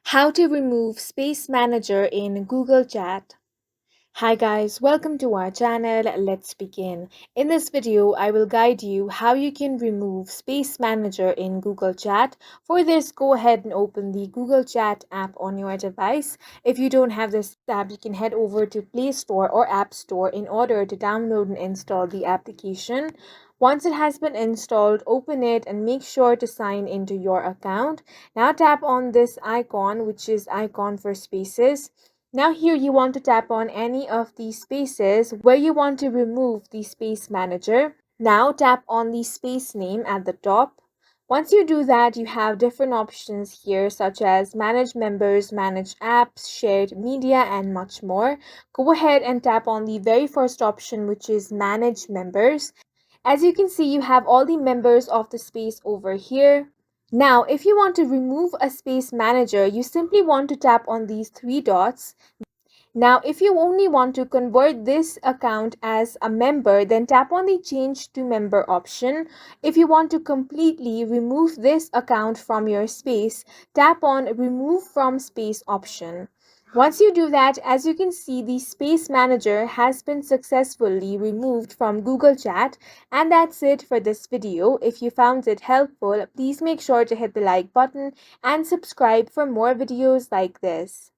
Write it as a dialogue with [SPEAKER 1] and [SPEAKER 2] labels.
[SPEAKER 1] How to remove Space Manager in Google Chat. Hi guys, welcome to our channel. Let's begin. In this video, I will guide you how you can remove Space Manager in Google Chat. For this, go ahead and open the Google Chat app on your device. If you don't have this app, you can head over to Play Store or App Store in order to download and install the application. Once it has been installed, open it and make sure to sign into your account. Now tap on this icon, which is icon for spaces. Now here you want to tap on any of these spaces where you want to remove the space manager. Now tap on the space name at the top. Once you do that, you have different options here such as manage members, manage apps, shared media, and much more. Go ahead and tap on the very first option, which is manage members. As you can see, you have all the members of the space over here. Now, if you want to remove a space manager, you simply want to tap on these three dots. Now, if you only want to convert this account as a member, then tap on the change to member option. If you want to completely remove this account from your space, tap on remove from space option. Once you do that, as you can see, the space manager has been successfully removed from Google Chat. And that's it for this video. If you found it helpful, please make sure to hit the like button and subscribe for more videos like this.